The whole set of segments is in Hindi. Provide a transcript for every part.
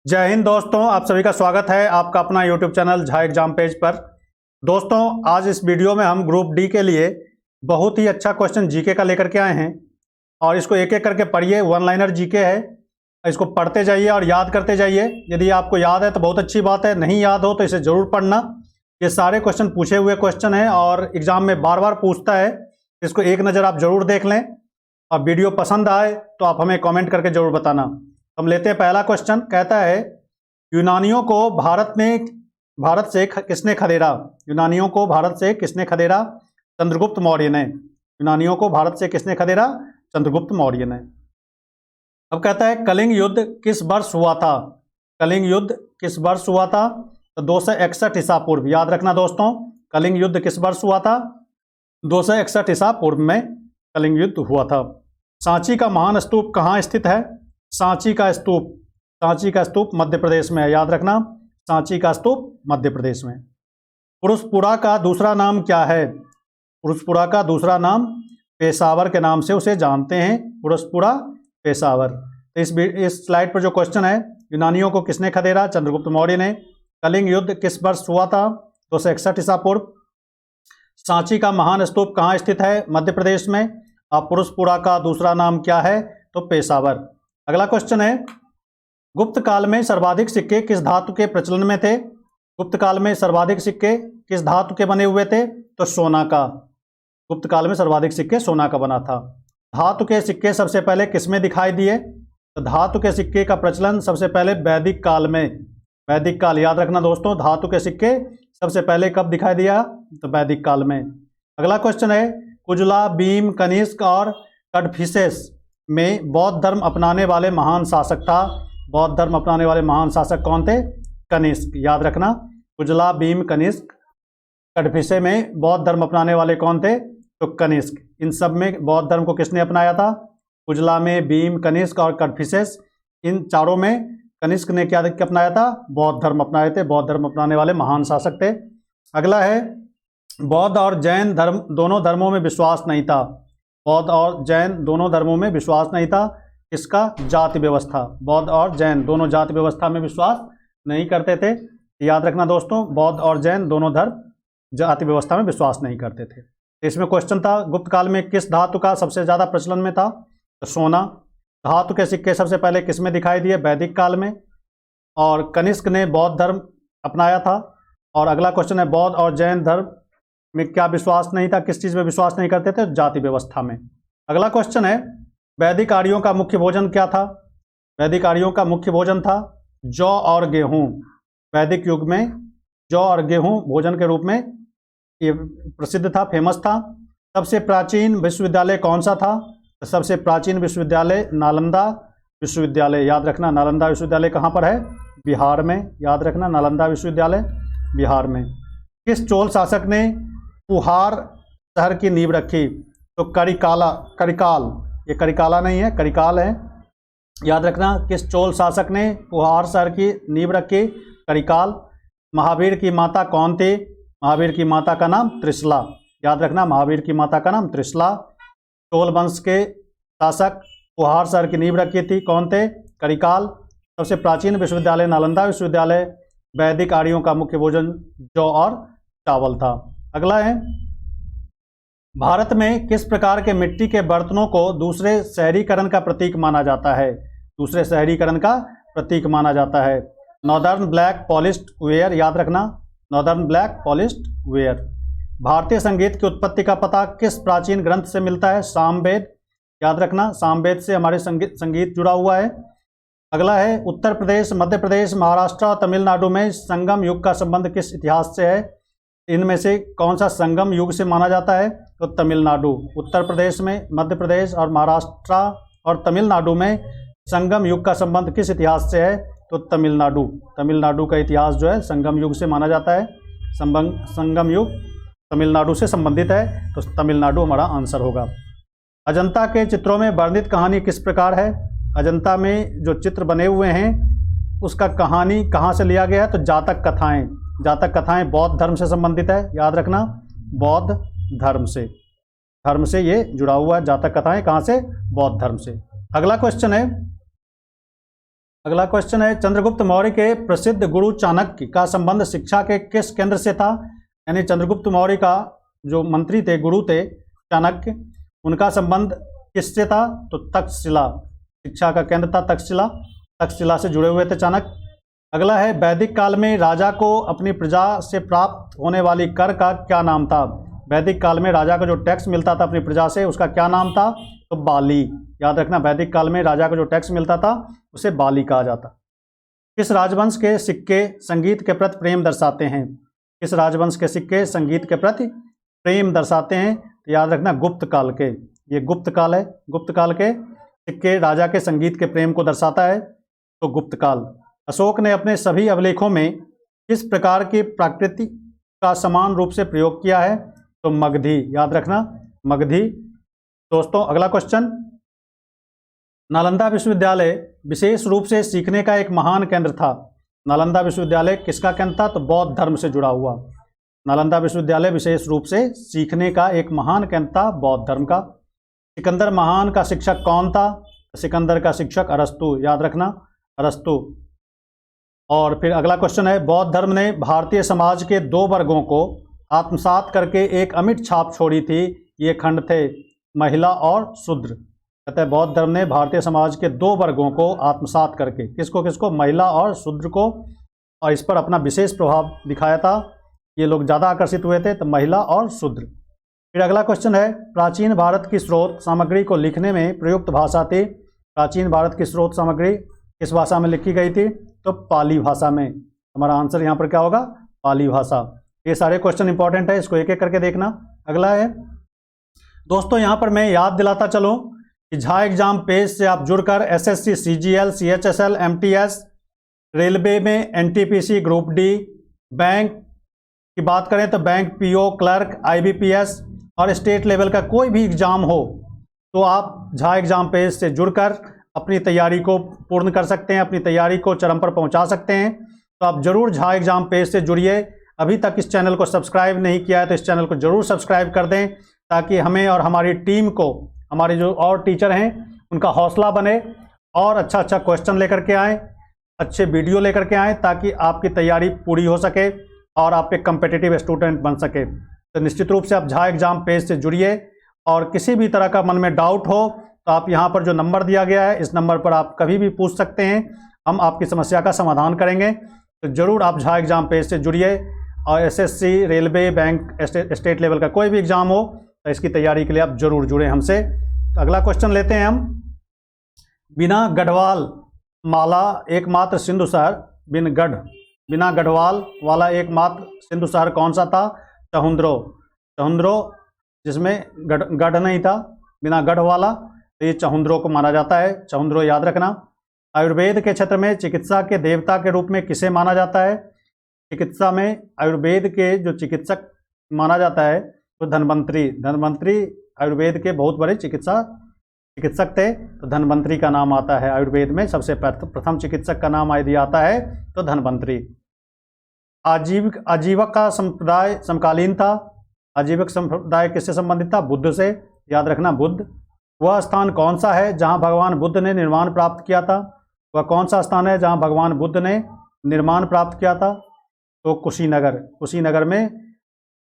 जय हिंद दोस्तों, आप सभी का स्वागत है आपका अपना YouTube channel Jha exam page पर। दोस्तों, आज इस वीडियो में हम ग्रुप डी के लिए बहुत ही अच्छा क्वेश्चन जीके का लेकर के आए हैं और इसको एक एक करके पढ़िए। वन लाइनर जीके है, इसको पढ़ते जाइए और याद करते जाइए। यदि आपको याद है तो बहुत अच्छी बात है, नहीं याद हो तो इसे ज़रूर पढ़ना। ये सारे क्वेश्चन पूछे हुए क्वेश्चन हैं और एग्जाम में बार बार पूछता है, इसको एक नज़र आप ज़रूर देख लें। और वीडियो पसंद आए तो आप हमें कॉमेंट करके ज़रूर बताना। हम लेते हैं पहला क्वेश्चन। कहता है, यूनानियों को भारत से किसने खदेड़ा? यूनानियों को भारत से किसने खदेड़ा? चंद्रगुप्त मौर्य ने। यूनानियों को भारत से किसने खदेड़ा? चंद्रगुप्त मौर्य ने। अब कहता है, कलिंग युद्ध किस वर्ष हुआ था? कलिंग युद्ध किस वर्ष हुआ था? तो 261 ईसा पूर्व। याद रखना दोस्तों, कलिंग युद्ध किस वर्ष हुआ था? 261 ईसा पूर्व में कलिंग युद्ध हुआ था। सांची का महान स्तूप कहाँ स्थित है? सांची का स्तूप मध्य प्रदेश में है। याद रखना, सांची का स्तूप मध्य प्रदेश में। पुरुषपुरा का दूसरा नाम क्या है? पुरुषपुरा का दूसरा नाम पेशावर के नाम से उसे जानते हैं। पुरुषपुरा, पेशावर। तो इस स्लाइड पर जो क्वेश्चन है, यूनानियों को किसने खदेड़ा? चंद्रगुप्त मौर्य ने। कलिंग युद्ध किस वर्ष हुआ था? 261 ईसा पूर्व। सांची का महान स्तूप कहाँ स्थित है? मध्य प्रदेश में। अब पुरुषपुरा का दूसरा नाम क्या है? तो पेशावर। अगला क्वेश्चन है, गुप्त काल में सर्वाधिक सिक्के किस धातु के प्रचलन में थे? गुप्त काल में सर्वाधिक सिक्के किस धातु के बने हुए थे? तो सोना का। गुप्त काल में सर्वाधिक सिक्के सोना का बना था। धातु के सिक्के सबसे पहले किस में दिखाई दिए? तो धातु के सिक्के का प्रचलन सबसे पहले वैदिक काल में। वैदिक काल, याद रखना दोस्तों, धातु के सिक्के सबसे पहले कब दिखाई दिया? तो वैदिक काल में। अगला क्वेश्चन है, कुजला, भीम, कनिष्क और कड़फिसेस में बौद्ध धर्म अपनाने वाले महान शासक था। बौद्ध धर्म अपनाने वाले महान शासक कौन थे? कनिष्क। याद रखना, कुजला, भीम, कनिष्क, कड़फिसे में बौद्ध धर्म अपनाने वाले कौन थे? तो कनिष्क। इन सब में बौद्ध धर्म को किसने अपनाया था? कुजला में भीम, कनिष्क और कड़फिसेस, इन चारों में कनिष्क ने क्या अपनाया था? बौद्ध धर्म अपनाए थे। बौद्ध धर्म अपनाने वाले महान शासक थे। अगला है, बौद्ध और जैन धर्म दोनों धर्मों में विश्वास नहीं था। बौद्ध और जैन दोनों धर्मों में विश्वास नहीं था। किसका? जाति व्यवस्था। बौद्ध और जैन दोनों जाति व्यवस्था में विश्वास नहीं करते थे। याद रखना दोस्तों, बौद्ध और जैन दोनों धर्म जाति व्यवस्था में विश्वास नहीं करते थे। इसमें क्वेश्चन था, गुप्त काल में किस धातु का सबसे ज़्यादा प्रचलन में था? तो सोना। धातु के सिक्के सबसे पहले किस में दिखाई दिए? वैदिक काल में। और कनिष्क ने बौद्ध धर्म अपनाया था। और अगला क्वेश्चन है, बौद्ध और जैन धर्म में क्या विश्वास नहीं था? किस चीज़ में विश्वास नहीं करते थे? जाति व्यवस्था में। अगला क्वेश्चन है, वैदिक आर्यों का मुख्य भोजन क्या था? वैदिक आर्यों का मुख्य भोजन था जौ और गेहूं। वैदिक युग में जौ और गेहूं भोजन के रूप में ये प्रसिद्ध था, फेमस था। सबसे प्राचीन विश्वविद्यालय कौन सा था? तो सबसे प्राचीन विश्वविद्यालय नालंदा विश्वविद्यालय। याद रखना, नालंदा विश्वविद्यालय कहाँ पर है? बिहार में। याद रखना, नालंदा विश्वविद्यालय बिहार में। किस चोल शासक ने पुहार शहर की नींव रखी? तो करिकाल। ये करिकाला नहीं है, करिकाल है। याद रखना, किस चोल शासक ने पुहार शहर की नींव रखी? करिकाल। महावीर की माता कौन थी? महावीर की माता का नाम त्रिशला। याद रखना, महावीर की माता का नाम त्रिशला। चोल वंश के शासक पुहार शहर की नींव रखी थी, कौन थे? करिकाल। सबसे प्राचीन विश्वविद्यालय नालंदा विश्वविद्यालय। वैदिक आर्यों का मुख्य भोजन जौ और चावल था। अगला है, भारत में किस प्रकार के मिट्टी के बर्तनों को दूसरे शहरीकरण का प्रतीक माना जाता है? दूसरे शहरीकरण का प्रतीक माना जाता है। Northern black polished where. याद रखना, नॉर्दर्न ब्लैक पॉलिश्ड वेयर। भारतीय संगीत की उत्पत्ति का पता किस प्राचीन ग्रंथ से मिलता है? सामवेद। याद रखना, सामवेद से हमारे संगीत जुड़ा हुआ है। अगला है, उत्तर प्रदेश, मध्य प्रदेश, महाराष्ट्र और तमिलनाडु में संगम युग का संबंध किस इतिहास से है? इनमें से कौन सा संगम युग से माना जाता है? तो तमिलनाडु। उत्तर प्रदेश में, मध्य प्रदेश और महाराष्ट्र और तमिलनाडु में संगम युग का संबंध किस इतिहास से है? तो तमिलनाडु। तमिलनाडु का इतिहास जो है संगम युग से माना जाता है। संगम युग तमिलनाडु से संबंधित है, तो तमिलनाडु हमारा आंसर होगा। अजंता के चित्रों में वर्णित कहानी किस प्रकार है? अजंता में जो चित्र बने हुए हैं उसका कहानी कहाँ से लिया गया है? तो जातक कथाएं। जातक कथाएं बौद्ध धर्म से संबंधित है। याद रखना, बौद्ध धर्म से ये जुड़ा हुआ है। जातक कथाएं कहाँ से? बौद्ध धर्म से। अगला क्वेश्चन है, अगला क्वेश्चन है, चंद्रगुप्त मौर्य के प्रसिद्ध गुरु चाणक्य का संबंध शिक्षा के किस केंद्र से था? यानी चंद्रगुप्त मौर्य का जो मंत्री थे, गुरु थे चाणक्य, उनका संबंध किससे था? तो तक्षशिला, शिक्षा का केंद्र था तक्षशिला, तक्षशिला से जुड़े हुए थे चाणक्य। अगला है, वैदिक काल में राजा को अपनी प्रजा से प्राप्त होने वाली कर का क्या नाम था? वैदिक काल में राजा को जो टैक्स मिलता था अपनी प्रजा से, उसका क्या नाम था? तो बाली। याद रखना, वैदिक काल में राजा को जो टैक्स मिलता था उसे बाली कहा जाता। किस राजवंश के सिक्के संगीत के प्रति प्रेम दर्शाते हैं? किस राजवंश के सिक्के संगीत के प्रति प्रेम दर्शाते हैं? तो याद रखना, गुप्त काल के। ये गुप्त काल है, गुप्त काल के सिक्के राजा के संगीत के प्रेम को दर्शाता है, तो गुप्त काल। अशोक ने अपने सभी अभिलेखों में किस प्रकार की प्रकृति का समान रूप से प्रयोग किया है? तो मगधी। याद रखना, मगधी। दोस्तों अगला क्वेश्चन, नालंदा विश्वविद्यालय विशेष रूप से सीखने का एक महान केंद्र था। नालंदा विश्वविद्यालय किसका केंद्र था? तो बौद्ध धर्म से जुड़ा हुआ। नालंदा विश्वविद्यालय विशेष रूप से सीखने का एक महान केंद्र था बौद्ध धर्म का। सिकंदर महान का शिक्षक कौन था? सिकंदर का शिक्षक अरस्तु। याद रखना, अरस्तु। और फिर अगला क्वेश्चन है, बौद्ध धर्म ने भारतीय समाज के दो वर्गों को आत्मसात करके एक अमिट छाप छोड़ी थी। ये खंड थे महिला और शूद्र। कहते हैं बौद्ध धर्म ने भारतीय समाज के दो वर्गों को आत्मसात करके, किसको किसको? महिला और शूद्र को, और इस पर अपना विशेष प्रभाव दिखाया था। ये लोग ज़्यादा आकर्षित हुए थे, तो महिला और शूद्र। फिर अगला क्वेश्चन है, प्राचीन भारत की स्रोत सामग्री को लिखने में प्रयुक्त भाषा थी। प्राचीन भारत की स्रोत सामग्री किस भाषा में लिखी गई थी? तो पाली भाषा में। हमारा आंसर यहाँ पर क्या होगा? पाली भाषा। ये सारे क्वेश्चन इंपॉर्टेंट है, इसको एक एक करके देखना। अगला है दोस्तों, यहाँ पर मैं याद दिलाता चलूँ कि झा एग्जाम पेज से आप जुड़कर SSC, CGL, CHSL, MTS, railway में एनटीपीसी, ग्रुप डी, बैंक की बात करें तो बैंक पीओ, क्लर्क, आईबीपीएस और स्टेट लेवल का कोई भी एग्जाम हो तो आप झा एग्जाम पेज से जुड़कर अपनी तैयारी को पूर्ण कर सकते हैं, अपनी तैयारी को चरम पर पहुंचा सकते हैं। तो आप जरूर झा एग्जाम पेज से जुड़िए। अभी तक इस चैनल को सब्सक्राइब नहीं किया है तो इस चैनल को जरूर सब्सक्राइब कर दें, ताकि हमें और हमारी टीम को, हमारे जो और टीचर हैं उनका हौसला बने और अच्छा अच्छा क्वेश्चन लेकर के आएँ, अच्छे वीडियो लेकर के आएँ, ताकि आपकी तैयारी पूरी हो सके और आप एक कम्पिटिटिव स्टूडेंट बन सके। तो निश्चित रूप से आप झा एग्जाम पेज से जुड़िए, और किसी भी तरह का मन में डाउट हो तो आप यहाँ पर जो नंबर दिया गया है, इस नंबर पर आप कभी भी पूछ सकते हैं, हम आपकी समस्या का समाधान करेंगे। तो ज़रूर आप झा एग्जाम पेज से जुड़िए, और SSC, railway, bank, state level का कोई भी एग्जाम हो तो इसकी तैयारी के लिए आप जरूर जुड़ें हमसे। तो अगला क्वेश्चन लेते हैं हम, बिना गढ़वाल माला एकमात्र सिंधु शहर, बिना गढ़वाल वाला एकमात्र सिंधु शहर कौन सा था? चहुंद्रो, जिसमें गढ़ नहीं था, बिना गढ़ वाला, तो ये चहुंद्रो को माना जाता है। चहुंद्रो याद रखना। आयुर्वेद के क्षेत्र में चिकित्सा के देवता के रूप में किसे माना जाता है? चिकित्सा में आयुर्वेद के जो चिकित्सक माना जाता है तो धन्वंतरी आयुर्वेद के बहुत बड़े चिकित्सक थे, तो धन्वंतरी का नाम आता है। आयुर्वेद में सबसे प्रथम चिकित्सक का नाम यदि आता है तो धन्वंतरी। आजीवक का संप्रदाय समकालीन था। आजीवक संप्रदाय किससे संबंधित था? बुद्ध से। याद रखना, बुद्ध। वह स्थान कौन सा है जहां भगवान बुद्ध ने निर्माण प्राप्त किया था? वह कौन सा स्थान है जहां भगवान बुद्ध ने निर्माण प्राप्त किया था? तो कुशीनगर में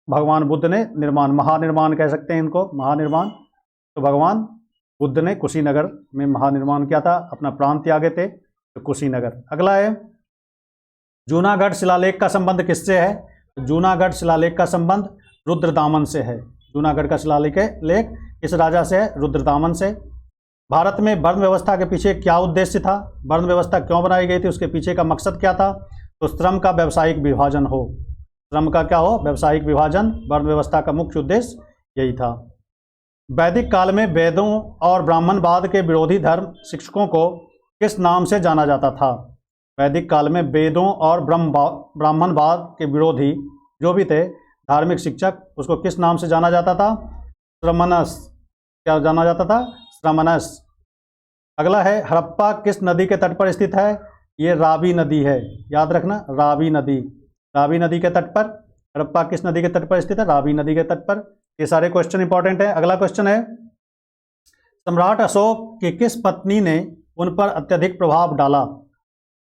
भगवान बुद्ध ने महानिर्माण कह सकते हैं इनको, महानिर्माण। तो भगवान बुद्ध ने कुशीनगर में महानिर्माण किया था, अपना प्राण त्यागे थे, तो कुशीनगर। अगला है, जूनागढ़ शिलालेख का संबंध किससे है? जूनागढ़ शिलालेख का संबंध रुद्रदामन से है। जूनागढ़ का शिलालेख किस राजा से है? रुद्रदामन से। भारत में वर्ण व्यवस्था के पीछे क्या उद्देश्य था? वर्ण व्यवस्था क्यों बनाई गई थी? उसके पीछे का मकसद क्या था? तो श्रम का व्यावसायिक विभाजन हो। श्रम का क्या हो? व्यावसायिक विभाजन। वर्ण व्यवस्था का मुख्य उद्देश्य यही था। वैदिक काल में वेदों और ब्राह्मणवाद के विरोधी धर्म शिक्षकों को किस नाम से जाना जाता था? वैदिक काल में वेदों और ब्राह्मणवाद के विरोधी जो भी थे धार्मिक शिक्षक, उसको किस नाम से जाना जाता था? श्रमणस। क्या जाना जाता था? श्रमणस। अगला है, हड़प्पा किस नदी के तट पर स्थित है? ये रावी नदी है। याद रखना, रावी नदी। रावी नदी के तट पर। हड़प्पा किस नदी के तट पर स्थित है? रावी नदी के तट पर। ये सारे क्वेश्चन इंपॉर्टेंट है। अगला क्वेश्चन है, सम्राट अशोक की किस पत्नी ने उन पर अत्यधिक प्रभाव डाला?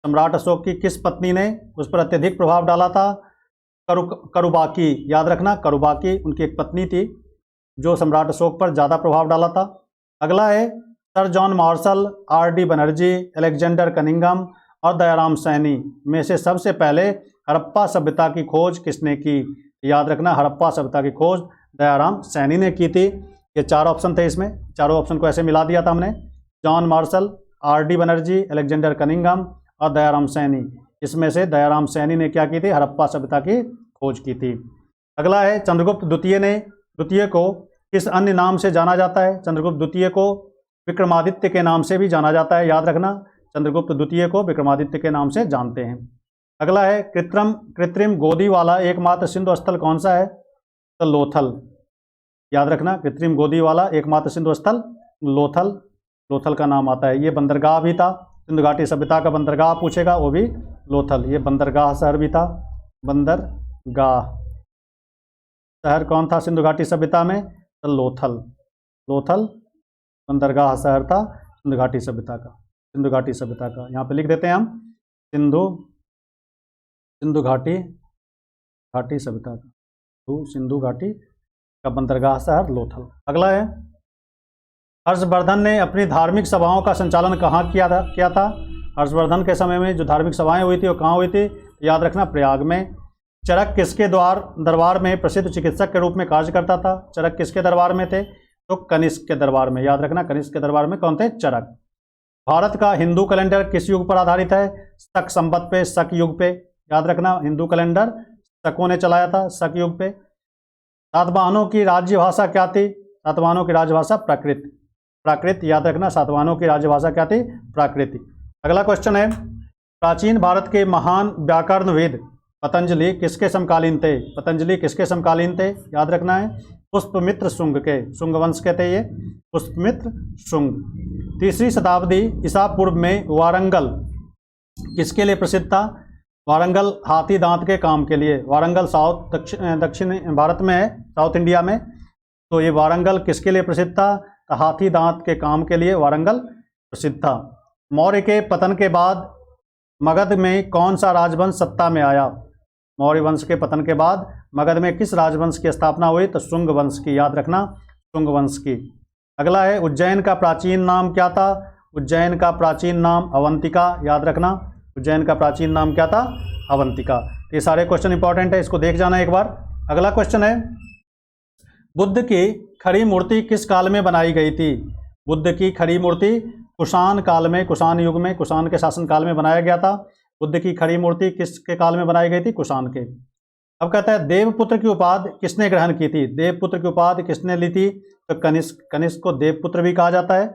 सम्राट अशोक की किस पत्नी ने उस पर अत्यधिक प्रभाव डाला था? करुबाकी, याद रखना, करुबाकी उनकी एक पत्नी थी जो सम्राट अशोक पर ज़्यादा प्रभाव डाला था। अगला है sir John Marshall, RD. Banerjee, Alexander Cunningham और दयाराम सैनी में से सबसे पहले हड़प्पा सभ्यता की खोज किसने की? याद रखना, हड़प्पा सभ्यता की खोज दयाराम सैनी ने की थी। ये 4 ऑप्शन थे, इसमें चारों ऑप्शन को ऐसे मिला दिया था हमने। John Marshall, RD. Banerjee, Alexander Cunningham और दयाराम सैनी, इसमें से दयाराम सैनी ने क्या की थी? हड़प्पा सभ्यता की खोज की थी। अगला है चंद्रगुप्त द्वितीय को किस अन्य नाम से जाना जाता है? चंद्रगुप्त द्वितीय को विक्रमादित्य के नाम से भी जाना जाता है, याद रखना, चंद्रगुप्त द्वितीय को विक्रमादित्य के नाम से जानते हैं। अगला है कृत्रिम गोदी वाला एकमात्र सिंधु स्थल कौन सा है? तो लोथल, याद रखना, कृत्रिम गोदी वाला एकमात्र सिंधु स्थल लोथल का नाम आता है। ये बंदरगाह भी था, सिंधु घाटी सभ्यता का बंदरगाह पूछेगा, वो भी लोथल। ये बंदरगाह शहर भी था, बंदरगाह शहर कौन था सिंधु घाटी सभ्यता में? तो लोथल बंदरगाह शहर था सिंधु घाटी सभ्यता का। यहाँ पे लिख देते हैं हम सिंधु घाटी सभ्यता का, सिंधु घाटी का बंदरगाह शहर लोथल। अगला है हर्षवर्धन ने अपनी धार्मिक सभाओं का संचालन कहाँ किया था? हर्षवर्धन के समय में जो धार्मिक सभाएं हुई थी वो कहाँ हुई थी? याद रखना, प्रयाग में। चरक किसके दरबार में प्रसिद्ध चिकित्सक के रूप में कार्य करता था? चरक किसके दरबार में थे? तो कनिष्क के दरबार में, याद रखना, कनिष्क के दरबार में कौन थे? चरक। भारत का हिंदू कैलेंडर किस युग पर आधारित है? शक संवत पे, शक युग पे, याद रखना, हिंदू कैलेंडर शकों ने चलाया था, शक युग पे। सातवाहनों की राजभाषा क्या थी? सातवाहनों की राजभाषा प्राकृत, याद रखना, सातवाहनों की राजभाषा क्या थी? प्राकृत। अगला क्वेश्चन है प्राचीन भारत के महान व्याकरणविद पतंजलि किसके समकालीन थे? पतंजलि किसके समकालीन थे? याद रखना है, पुष्पमित्र शुंग के, शुंग वंश के थे ये, पुष्पमित्र शुंग। 3री शताब्दी ईसा पूर्व में वारंगल किसके लिए प्रसिद्ध था? वारंगल हाथी दांत के काम के लिए। वारंगल दक्षिण भारत में है, साउथ इंडिया में। तो ये वारंगल किसके लिए प्रसिद्ध था? तो हाथी दांत के काम के लिए वारंगल प्रसिद्ध था। मौर्य के पतन के बाद मगध में कौन सा राजवंश सत्ता में आया? मौर्य वंश के पतन के बाद मगध में किस राजवंश की स्थापना हुई? तो शुंग वंश की, याद रखना, शुंग वंश की। अगला है उज्जैन का प्राचीन नाम क्या था? उज्जैन का प्राचीन नाम अवंतिका, याद रखना, उज्जैन का प्राचीन नाम क्या था? अवंतिका। ये सारे क्वेश्चन इंपॉर्टेंट है, इसको देख जाना एक बार। अगला क्वेश्चन है बुद्ध की खड़ी मूर्ति किस काल में बनाई गई थी? बुद्ध की खड़ी मूर्ति कुषाण काल में, कुषाण युग में, कुषाण के शासन काल में बनाया गया था। बुद्ध की खड़ी मूर्ति किसके काल में बनाई गई थी? कुषाण के। अब कहता है देवपुत्र की उपाधि किसने ग्रहण की थी? देवपुत्र की उपाधि किसने ली थी? तो कनिष्क को देवपुत्र भी कहा जाता है,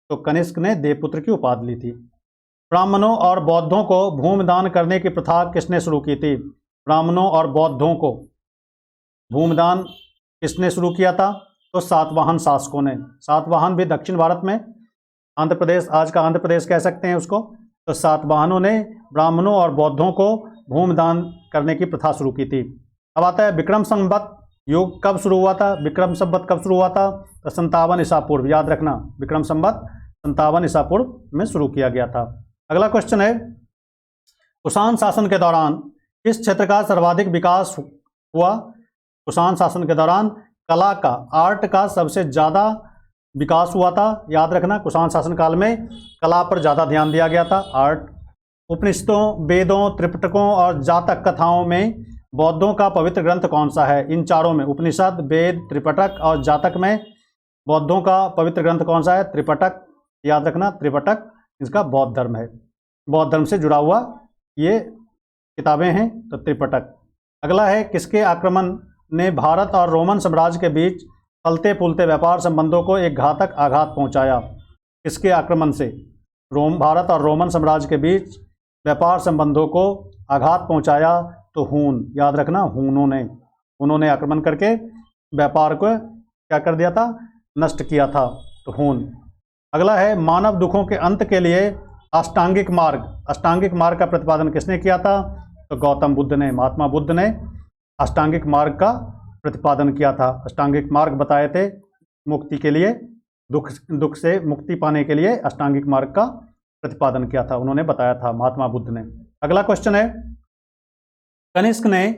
तो कनिष्क ने देवपुत्र की उपाधि ली थी। ब्राह्मणों और बौद्धों को भूमिदान करने की प्रथा किसने शुरू की थी? ब्राह्मणों और बौद्धों को भूमिदान किसने शुरू किया था? तो सातवाहन शासकों ने। सातवाहन भी दक्षिण भारत में, आंध्र प्रदेश, आज का आंध्र प्रदेश कह सकते हैं उसको। तो सातवाहनों ने ब्राह्मणों और बौद्धों को भूमिदान करने की प्रथा शुरू की थी। अब आता है विक्रम संवत युग कब शुरू हुआ था? विक्रम संवत कब शुरू हुआ था? तो 57 ईसा पूर्व, याद रखना, विक्रम संवत 57 ईसा पूर्व में शुरू किया गया था। अगला क्वेश्चन है कुषाण शासन के दौरान किस क्षेत्र का सर्वाधिक विकास हुआ? कुषाण शासन के दौरान कला का, आर्ट का सबसे ज़्यादा विकास हुआ था, याद रखना। कुषाण शासन काल में कला पर ज़्यादा ध्यान दिया गया था, आर्ट। उपनिषदों, वेदों, त्रिपिटकों और जातक कथाओं में बौद्धों का पवित्र ग्रंथ कौन सा है? इन चारों में, उपनिषद, वेद, त्रिपिटक और जातक में बौद्धों का पवित्र ग्रंथ कौन सा है? त्रिपिटक, याद रखना, त्रिपिटक इसका बौद्ध धर्म है, बौद्ध धर्म से जुड़ा हुआ ये किताबें हैं, तो त्रिपिटक। अगला है किसके आक्रमण ने भारत और रोमन साम्राज्य के बीच फलते फूलते व्यापार संबंधों को एक घातक आघात पहुंचाया? किसके आक्रमण से भारत और रोमन साम्राज्य के बीच व्यापार संबंधों को आघात पहुंचाया? तो हून, याद रखना, हूनों ने आक्रमण करके व्यापार को क्या कर दिया था? नष्ट किया था, तो हून। अगला है मानव दुखों के अंत के लिए अष्टांगिक मार्ग का प्रतिपादन किसने किया था? तो गौतम बुद्ध ने, महात्मा बुद्ध ने अष्टांगिक मार्ग का प्रतिपादन किया था। अष्टांगिक मार्ग बताए थे मुक्ति के लिए, दुख से मुक्ति पाने के लिए अष्टांगिक मार्ग का प्रतिपादन किया था, उन्होंने बताया था महात्मा बुद्ध ने। अगला क्वेश्चन है, कनिष्क ने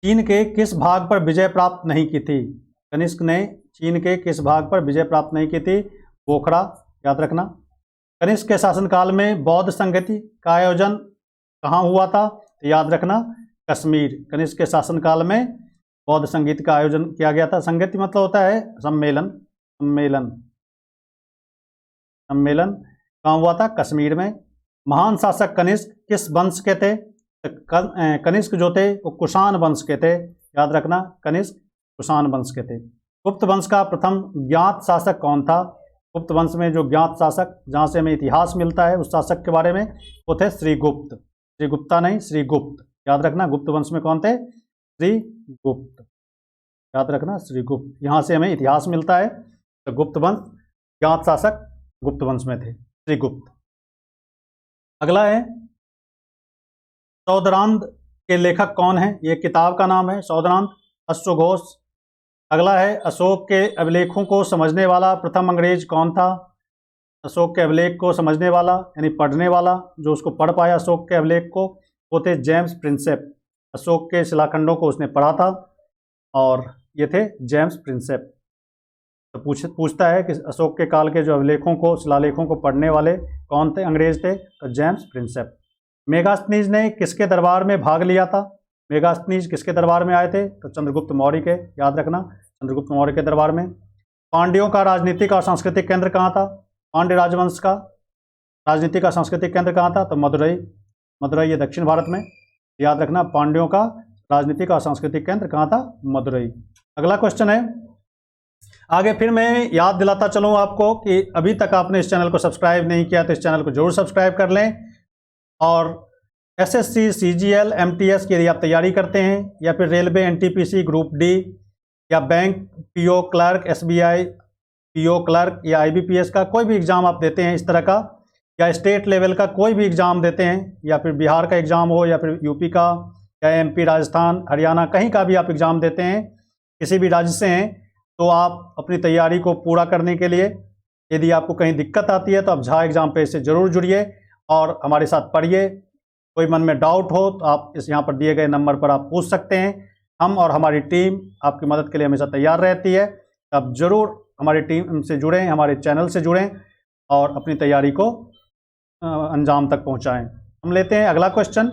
चीन के किस भाग पर विजय प्राप्त नहीं की थी? कनिष्क ने चीन के किस भाग पर विजय प्राप्त नहीं की थी? पोखरा, याद रखना। कनिष्क के शासनकाल में बौद्ध संगति का आयोजन कहाँ हुआ था? तो याद रखना, कश्मीर। कनिष्क के शासनकाल में बौद्ध संगीत का आयोजन किया गया था। संगति मतलब होता है सम्मेलन, सम्मेलन, सम्मेलन कहाँ हुआ था? कश्मीर में। महान शासक कनिष्क किस वंश के थे? कनिष्क जो थे वो कुषाण वंश के थे, याद रखना, कनिष्क कुषाण वंश के थे। गुप्त वंश का प्रथम ज्ञात शासक कौन था? गुप्त वंश में जो ज्ञात शासक, जहाँ से हमें इतिहास मिलता है उस शासक के बारे में, वो थे श्रीगुप्त। श्रीगुप्ता नहीं, श्रीगुप्त, याद रखना। गुप्त वंश में कौन थे? श्रीगुप्त, याद रखना, श्रीगुप्त। यहाँ से हमें इतिहास मिलता है, तो गुप्त वंश, ज्ञात शासक गुप्त वंश में थे, श्रीगुप्त। अगला है, सौदरांध के लेखक कौन है? ये किताब का नाम है सौदरांध, अश्वघोष। अगला है, अशोक के अभिलेखों को समझने वाला प्रथम अंग्रेज कौन था? अशोक के अभिलेख को समझने वाला यानी पढ़ने वाला, जो उसको पढ़ पाया अशोक के अभिलेख को, वो थे जेम्स प्रिंसेप। अशोक के शिलाखंडों को उसने पढ़ा था और ये थे जेम्स प्रिंसेप। तो पूछता है कि अशोक के काल के जो अभिलेखों को, शिलालेखों को पढ़ने वाले कौन थे, अंग्रेज थे? तो जेम्स प्रिंसेप। मेगास्थनीज ने किसके दरबार में भाग लिया था? मेगास्थनीज किसके दरबार में आए थे? तो चंद्रगुप्त मौर्य के, याद रखना, चंद्रगुप्त मौर्य के दरबार में। पांड्यों का राजनीतिक और सांस्कृतिक केंद्र कहाँ था? पांड्य राजवंश का राजनीतिक और सांस्कृतिक केंद्र कहाँ था? तो मदुरई। मदुरई ये दक्षिण भारत में, याद रखना, पांड्यों का राजनीतिक और सांस्कृतिक केंद्र कहाँ था? मदुरई। अगला क्वेश्चन है, आगे फिर मैं याद दिलाता चलूँ आपको कि अभी तक आपने इस चैनल को सब्सक्राइब नहीं किया तो इस चैनल को जरूर सब्सक्राइब कर लें। और एसएससी, सीजीएल, एमटीएस की यदि आप तैयारी करते हैं, या फिर रेलवे, एनटीपीसी, ग्रुप डी, या bank, PO clerk, SBI PO clerk, या आईबीपीएस का कोई भी एग्ज़ाम आप देते हैं इस तरह का, या स्टेट लेवल का कोई भी एग्ज़ाम देते हैं, या फिर बिहार का एग्ज़ाम हो, या फिर यूपी का, या एमपी, राजस्थान, हरियाणा, कहीं का भी आप एग्ज़ाम देते हैं, किसी भी राज्य से हैं, तो आप अपनी तैयारी को पूरा करने के लिए यदि आपको कहीं दिक्कत आती है तो आप झा एग्जाम पेज से ज़रूर जुड़िए और हमारे साथ पढ़िए। कोई मन में डाउट हो तो आप इस यहाँ पर दिए गए नंबर पर आप पूछ सकते हैं। हम और हमारी टीम आपकी मदद के लिए हमेशा तैयार रहती है। आप ज़रूर हमारी टीम से जुड़ें, हमारे चैनल से जुड़ें और अपनी तैयारी को अंजाम तक पहुँचाएँ। हम लेते हैं अगला क्वेश्चन।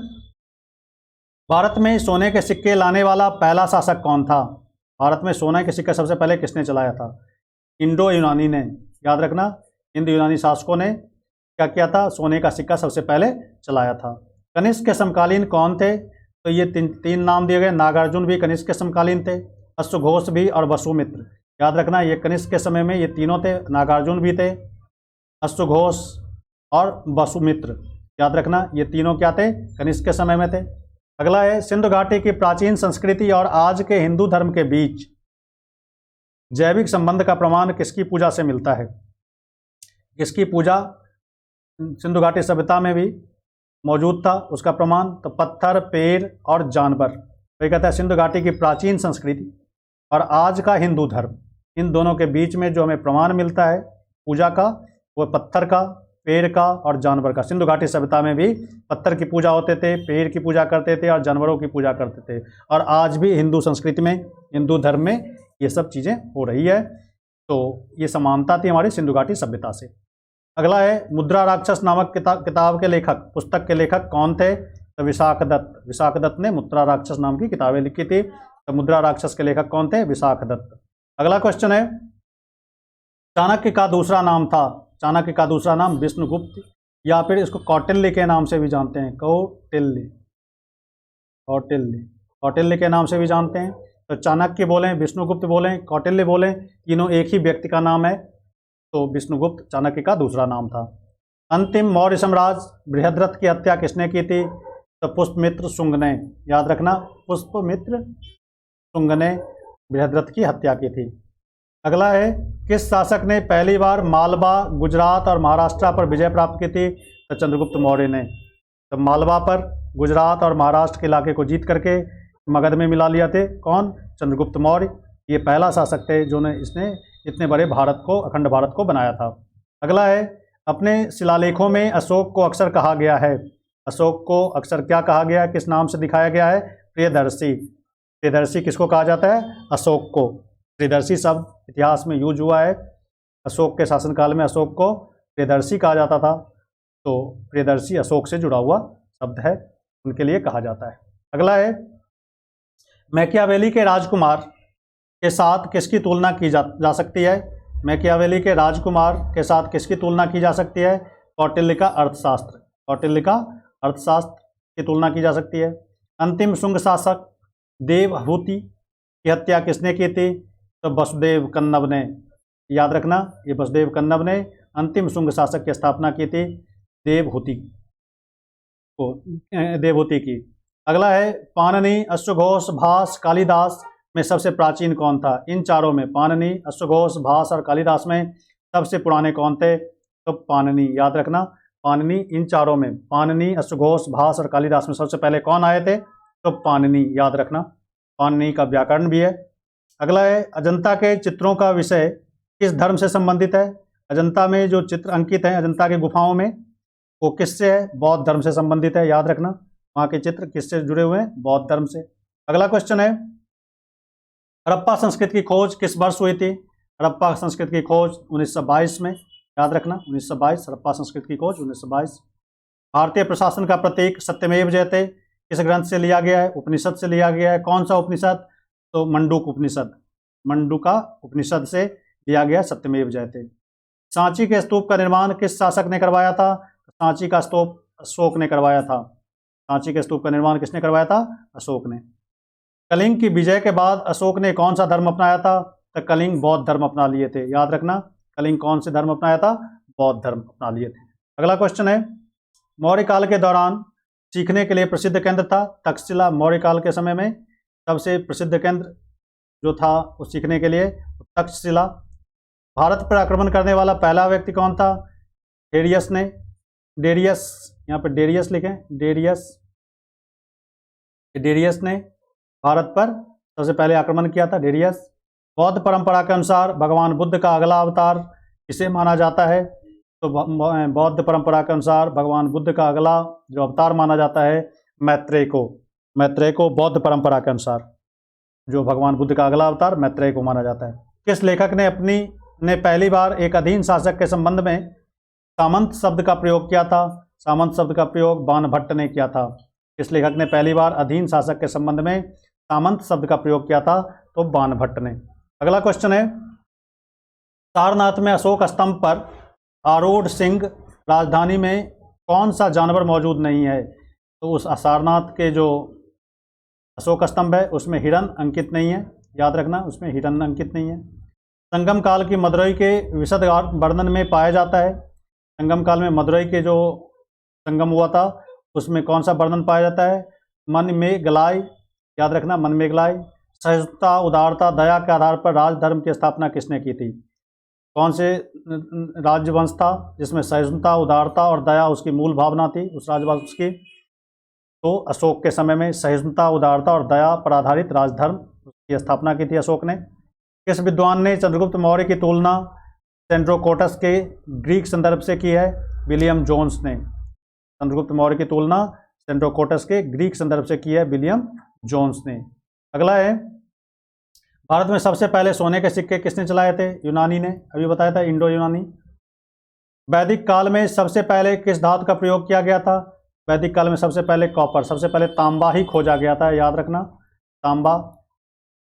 भारत में सोने के सिक्के लाने वाला पहला शासक कौन था? भारत में सोने के सिक्के सबसे पहले किसने चलाया था? इंडो यूनानी ने, याद रखना, हिंदू यूनानी शासकों ने क्या किया था? सोने का सिक्का सबसे पहले चलाया था। कनिष्क के समकालीन कौन थे? तो ये तीन नाम दिए गए। नागार्जुन भी कनिष्क के समकालीन थे, अश्वघोष भी और वसुमित्र। याद रखना, ये कनिष्क के समय में ये तीनों थे, नागार्जुन भी थे, अश्वघोष और वसुमित्र। याद रखना, ये तीनों क्या थे? कनिष्क के समय में थे। अगला है, सिंधु घाटी की प्राचीन संस्कृति और आज के हिंदू धर्म के बीच जैविक संबंध का प्रमाण किसकी पूजा से मिलता है? किसकी पूजा सिंधु घाटी सभ्यता में भी मौजूद था उसका प्रमाण? तो पत्थर, पेड़ और जानवर। तो ये कहता है सिंधु घाटी की प्राचीन संस्कृति और आज का हिंदू धर्म, इन दोनों के बीच में जो हमें प्रमाण मिलता है पूजा का, वो पत्थर का, पेड़ का और जानवर का। सिंधु घाटी सभ्यता में भी पत्थर की पूजा होते थे, पेड़ की पूजा करते थे और जानवरों की पूजा करते थे। और आज भी हिंदू संस्कृति में, हिंदू धर्म में ये सब चीज़ें हो रही है। तो ये समानता थी हमारी सिंधु घाटी सभ्यता से। अगला है, मुद्रा राक्षस नामक किताब के लेखक, पुस्तक के लेखक कौन थे? तो विशाख दत्त। विशाख दत्त ने मुद्रा राक्षस नाम की किताबें लिखी थी। तो मुद्रा राक्षस के लेखक कौन थे? विशाख दत्त। अगला क्वेश्चन है, चाणक्य का दूसरा नाम था? चाणक्य का दूसरा नाम विष्णुगुप्त, या फिर इसको कौटिल्य के नाम से भी जानते हैं। कौटिल्य, कौटिल्य, कौटिल्य के नाम से भी जानते हैं। तो चाणक्य बोलें, विष्णुगुप्त बोलें, कौटिल्य बोलें, तीनों एक ही व्यक्ति का नाम है। तो विष्णुगुप्त चाणक्य का दूसरा नाम था। अंतिम मौर्य सम्राट बृहद्रथ की हत्या किसने की थी? तो पुष्पमित्र शुंग ने। याद रखना, पुष्पमित्र शुंग ने बृहद्रथ की हत्या की थी। अगला है, किस शासक ने पहली बार मालवा, गुजरात और महाराष्ट्र पर विजय प्राप्त की थी? तो चंद्रगुप्त मौर्य ने। तो मालवा पर, गुजरात और महाराष्ट्र के इलाके को जीत करके मगध में मिला लिया थे। कौन? चंद्रगुप्त मौर्य। ये पहला शासक थे जो ने इसने इतने बड़े भारत को, अखंड भारत को बनाया था। अगला है, अपने शिलालेखों में अशोक को अक्सर कहा गया है, अशोक को अक्सर क्या कहा गया है, किस नाम से दिखाया गया है? प्रियदर्शी। प्रियदर्शी किसको कहा जाता है? अशोक को। प्रियदर्शी शब्द इतिहास में यूज हुआ है। अशोक के शासनकाल में अशोक को प्रियदर्शी कहा जाता था, तो प्रियदर्शी अशोक से जुड़ा हुआ शब्द है, उनके लिए कहा जाता है। अगला है, मैकियावेली के राजकुमार के साथ किसकी तुलना की जा सकती है? मैकियावेली के राजकुमार के साथ किसकी तुलना की जा सकती है? कौटिल्य का अर्थशास्त्र। कौटिल्य का अर्थशास्त्र की तुलना की जा सकती है। अंतिम शुंग शासक देवहूति की हत्या किसने की थी? तो वसुदेव कन्नब ने। याद रखना, ये वसुदेव कन्नब ने अंतिम शुंग शासक की स्थापना की थी, देवहूति की। अगला है, पाणिनि, अश्वघोष, भास, कालिदास में सबसे प्राचीन कौन था? इन चारों में पाणिनि, अश्वघोष, भास और कालिदास में सबसे पुराने कौन थे? तो पाणिनि। याद रखना, पाणिनि। इन चारों में पाणिनि, अश्वघोष, भास और कालिदास में सबसे पहले कौन आए थे? तो पाणिनि। याद रखना, पाणिनि का व्याकरण भी है। अगला है, अजंता के चित्रों का विषय किस धर्म से संबंधित है? अजंता में जो चित्र अंकित हैं अजंता की गुफाओं में, वो किससे है? बौद्ध धर्म से संबंधित है। याद रखना, वहाँ के चित्र किससे जुड़े हुए हैं? बौद्ध धर्म से। अगला क्वेश्चन है, हड़प्पा संस्कृति की खोज किस वर्ष हुई थी? हड़प्पा संस्कृति की खोज 1922 में। याद रखना, 1922, हड़प्पा संस्कृति की खोज 1922। भारतीय प्रशासन का प्रतीक सत्यमेव जयते किस ग्रंथ से लिया गया है? उपनिषद से लिया गया है। कौन सा उपनिषद? तो मंडूक उपनिषद। मंडूका उपनिषद से लिया गया सत्यमेव जयते। सांची के स्तूप का निर्माण किस शासक ने करवाया था? सांची का स्तूप अशोक ने करवाया था। सांची के स्तूप का निर्माण किसने करवाया था? अशोक ने। कलिंग की विजय के बाद अशोक ने कौन सा धर्म अपनाया था? तो कलिंग बौद्ध धर्म अपना लिए थे। याद रखना, कलिंग कौन से धर्म अपनाया था? बौद्ध धर्म अपना लिए थे। अगला क्वेश्चन है, मौर्य काल के दौरान सीखने के लिए प्रसिद्ध केंद्र था तक्षशिला। मौर्य काल के समय में सबसे प्रसिद्ध केंद्र जो था वो सीखने के लिए तक्षशिला। भारत पर आक्रमण करने वाला पहला व्यक्ति कौन था? डेरियस ने। डेरियस, यहाँ पर डेरियस लिखें, डेरियस ने भारत पर सबसे पहले आक्रमण किया था, डेरियस। बौद्ध परंपरा के अनुसार भगवान बुद्ध का अगला अवतार किसे माना जाता है? तो बौद्ध परंपरा के अनुसार भगवान बुद्ध का अगला जो अवतार माना जाता है मैत्रेय को। मैत्रेय को बौद्ध परंपरा के अनुसार जो भगवान बुद्ध का अगला अवतार मैत्रेय को माना जाता है। किस लेखक ने पहली बार एक अधीन शासक के संबंध में सामंत शब्द का प्रयोग किया था? सामंत शब्द का प्रयोग बाणभट्ट ने किया था। किस लेखक ने पहली बार अधीन शासक के संबंध में सामंत शब्द का प्रयोग किया था? तो बाणभट्ट ने। अगला क्वेश्चन है, सारनाथ में अशोक स्तंभ पर आरूढ़ सिंह राजधानी में कौन सा जानवर मौजूद नहीं है? तो उस सारनाथ के जो अशोक स्तंभ है उसमें हिरण अंकित नहीं है। याद रखना, उसमें हिरण अंकित नहीं है। संगम काल की मदुरई के विशद वर्णन में पाया जाता है। संगम काल में मदुरई के जो संगम हुआ था उसमें कौन सा वर्णन पाया जाता है? मन में गलाई। याद रखना, मन में गलाई। सहिष्णुता, उदारता, दया के आधार पर राजधर्म की स्थापना किसने की थी? कौन से राजवंश था जिसमें सहिष्णुता, उदारता और दया उसकी मूल भावना थी उस राजवंश की? तो अशोक के समय में सहिष्णुता, उदारता और दया पर आधारित राजधर्म की स्थापना की थी अशोक ने। किस विद्वान ने चंद्रगुप्त मौर्य की तुलना सेंड्रोकोटस के ग्रीक संदर्भ से की है? विलियम जोन्स ने। चंद्रगुप्त मौर्य की तुलना सेंड्रोकोटस के ग्रीक संदर्भ से की है विलियम जोन्स ने। अगला है, भारत में सबसे पहले सोने के सिक्के किसने चलाए थे? यूनानी ने। अभी बताया था, इंडो यूनानी। वैदिक काल में सबसे पहले किस धातु का प्रयोग किया गया था? वैदिक काल में सबसे पहले कॉपर, सबसे पहले तांबा ही खोजा गया था। याद रखना, तांबा।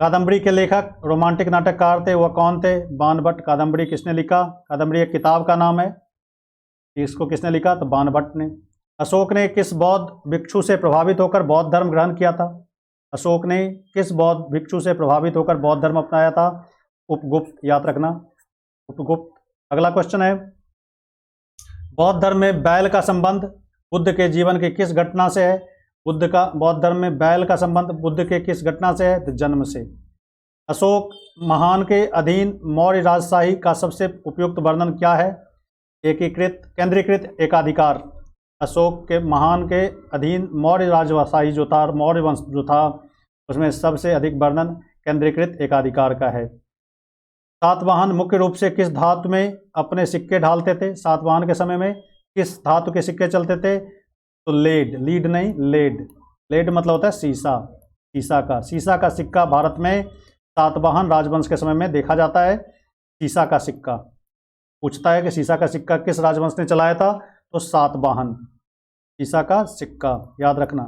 कादम्बरी के लेखक रोमांटिक नाटककार थे, वह कौन थे? बाणभट्ट। कादम्बरी किसने लिखा? कादम्बरी एक किताब का नाम है, इसको किसने लिखा? तो बाणभट्ट ने। अशोक ने किस बौद्ध भिक्षु से प्रभावित होकर बौद्ध धर्म ग्रहण किया था? अशोक ने किस बौद्ध भिक्षु से प्रभावित होकर बौद्ध धर्म अपनाया था? उपगुप्त। याद रखना, उपगुप्त। अगला क्वेश्चन है, बौद्ध धर्म में बैल का संबंध बुद्ध के जीवन के किस घटना से है? बौद्ध धर्म में बैल का संबंध बुद्ध के किस घटना से है? तो जन्म से। अशोक महान के अधीन मौर्य राजशाही का सबसे उपयुक्त वर्णन क्या है? एकीकृत, केंद्रीकृत, एकाधिकार। अशोक के महान के अधीन मौर्य राजशाही जो था, मौर्य वंश जो था, उसमें सबसे अधिक वर्णन केंद्रीकृत एकाधिकार का है। सातवाहन मुख्य रूप से किस धातु में अपने सिक्के ढालते थे? सातवाहन के समय में किस धातु के सिक्के चलते थे? तो लेड, लीड नहीं लेड। लेड मतलब होता है शीशा, शीशा का सिक्का भारत में सातवाहन राजवंश के समय में देखा जाता है। शीशा का सिक्का पूछता है कि शीशा का सिक्का किस राजवंश ने चलाया था? तो सातवाहन। शीशा का सिक्का याद रखना,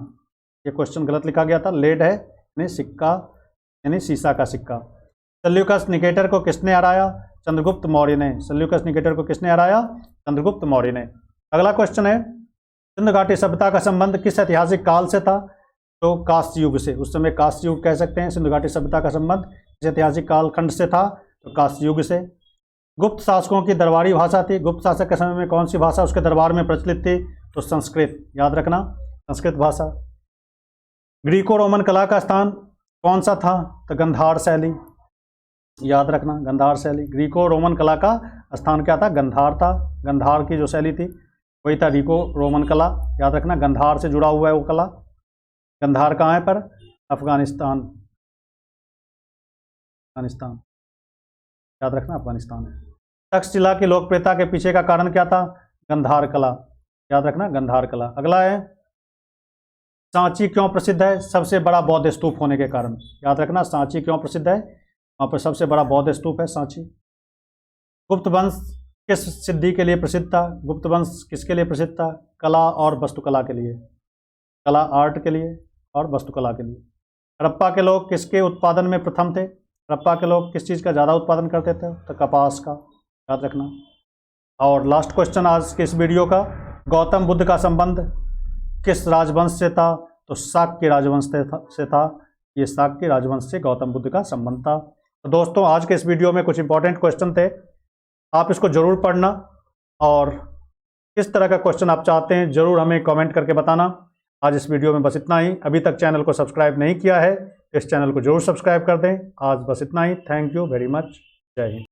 ये क्वेश्चन गलत लिखा गया था, लेड है यानी सिक्का यानी शीशा का सिक्का। सेल्यूकस निकेटर को किसने हराया? चंद्रगुप्त मौर्य ने। सेल्यूकस निकेटर को किसने हराया? चंद्रगुप्त मौर्य ने। अगला क्वेश्चन है, सिंधु घाटी सभ्यता का संबंध किस ऐतिहासिक काल से था? तो कांस्य युग से। उस समय कांस्य युग कह सकते हैं। सिंधु घाटी सभ्यता का संबंध किस ऐतिहासिक कालखंड से था? तो कांस्य युग से। गुप्त शासकों की दरबारी भाषा थी। गुप्त शासक के समय में कौन सी भाषा उसके दरबार में प्रचलित थी? तो संस्कृत, याद रखना संस्कृत भाषा। ग्रीको रोमन कला का स्थान कौन सा था? तो गांधार शैली, याद रखना गांधार शैली। ग्रीको रोमन कला का स्थान क्या था? गांधार था। गांधार की जो शैली थी वही था ग्रीको रोमन कला, याद रखना गांधार से जुड़ा हुआ है वो कला। गांधार कहाँ है पर? अफगानिस्तान, अफगानिस्तान, याद रखना अफगानिस्तान है। तक्षशिला की लोकप्रियता के पीछे का कारण क्या था? गांधार कला, याद रखना गांधार कला। अगला है, सांची क्यों प्रसिद्ध है? सबसे बड़ा बौद्ध स्तूप होने के कारण, याद रखना सांची क्यों प्रसिद्ध है? वहाँ पर सबसे बड़ा बौद्ध स्तूप है सांची। गुप्त वंश किस सिद्धि के लिए प्रसिद्ध था? गुप्त वंश किसके लिए प्रसिद्ध था? कला और वस्तुकला के लिए, कला आर्ट के लिए और वस्तुकला के लिए। हड़प्पा के लोग किसके उत्पादन में प्रथम थे? हड़प्पा के लोग किस चीज़ का ज़्यादा उत्पादन करते थे? तो कपास का, याद रखना। और लास्ट क्वेश्चन आज के इस वीडियो का, गौतम बुद्ध का संबंध किस राजवंश से था? तो शाक्य राजवंश से था। ये शाक्य राजवंश से गौतम बुद्ध का संबंध था। तो दोस्तों आज के इस वीडियो में कुछ इंपॉर्टेंट क्वेश्चन थे, आप इसको जरूर पढ़ना और किस तरह का क्वेश्चन आप चाहते हैं जरूर हमें कमेंट करके बताना। आज इस वीडियो में बस इतना ही। अभी तक चैनल को सब्सक्राइब नहीं किया है तो इस चैनल को जरूर सब्सक्राइब कर दें। आज बस इतना ही। Thank you very much. जय हिंद।